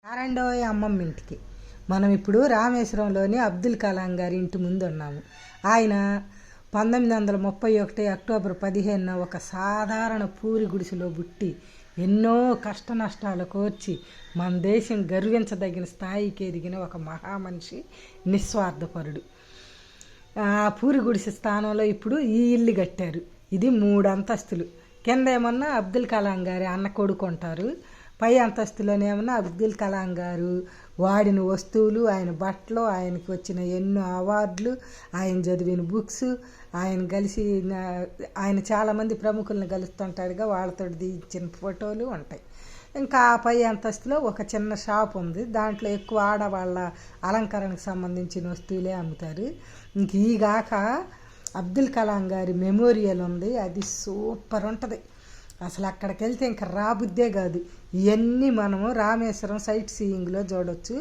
ఆరండోయ్ అమ్మమ్మ ఇంటికి మనం ఇప్పుడు రామేశ్వరంలోని అబ్దుల్ కలాం గారి ఇంటి ముందు ఉన్నాము. ఆయన 1931 అక్టోబర్ 15న ఒక సాధారణ పూరి గుడిసెలో పుట్టి ఎన్నో కష్ట నష్టాలు కోర్చి మన దేశం గర్వించదగిన స్థాయికి ఎదిగిన ఒక మహామనిషి, నిస్వార్థపరుడు. ఆ పూరి గుడిసె స్థానంలో ఇప్పుడు ఈ ఇల్లు కట్టారు. ఇది 3 అంతస్తులు. కింద ఏమన్నా అబ్దుల్ కలాం గారి అన్న కొడుకుంటారు. పై అంతస్తులోనేమన్నా అబ్దుల్ కలాం గారు వాడిన వస్తువులు, ఆయన బట్టలు, ఆయనకి వచ్చిన ఎన్నో అవార్డులు, ఆయన చదివిన బుక్స్, ఆయన చాలామంది ప్రముఖులను కలుస్తుంటాడుగా, వాళ్ళతో దించిన ఫోటోలు ఉంటాయి. ఇంకా ఆ పై అంతస్తులో ఒక చిన్న షాప్ ఉంది. దాంట్లో ఎక్కువ ఆడవాళ్ళ అలంకరణకు సంబంధించిన వస్తువులే అమ్ముతారు. ఇంక ఈగాక అబ్దుల్ కలాం గారి మెమోరియల్ ఉంది. అది సూపర్ ఉంటుంది. అసలు అక్కడికి వెళ్తే ఇంకా రాబుద్దే కాదు. ఇవన్నీ మనము రామేశ్వరం సైట్ సీయింగ్లో చూడవచ్చు.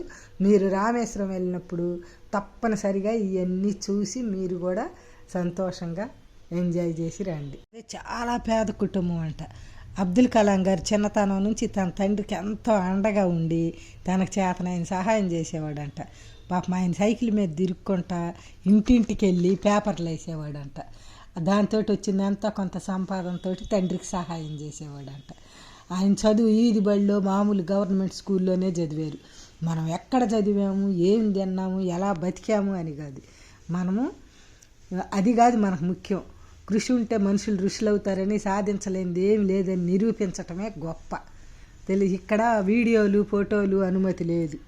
మీరు రామేశ్వరం వెళ్ళినప్పుడు తప్పనిసరిగా ఇవన్నీ చూసి మీరు కూడా సంతోషంగా ఎంజాయ్ చేసి రండి. అది చాలా పేద కుటుంబం అంట. అబ్దుల్ కలాం గారు చిన్నతనం నుంచి తన తండ్రికి ఎంతో అండగా ఉండి తనకు చేతనైన సహాయం చేసేవాడంట. పాపం ఆయన సైకిల్ మీద తిరుక్కుంటా ఇంటింటికి వెళ్ళి పేపర్లు వేసేవాడంట. దాంతో వచ్చిందంతా కొంత సంపాదనతో తండ్రికి సహాయం చేసేవాడంట. ఆయన చదువు ఈది బడిలో మామూలు గవర్నమెంట్ స్కూల్లోనే చదివారు. మనం ఎక్కడ చదివాము, ఏం తిన్నాము, ఎలా బతికాము అని కాదు. అది కాదు మనకు ముఖ్యం. కృషి ఉంటే మనుషులు ఋషులు అవుతారని, సాధించలేనిది ఏం లేదని నిరూపించటమే గొప్ప. ఇక్కడ వీడియోలు, ఫోటోలు అనుమతి లేదు.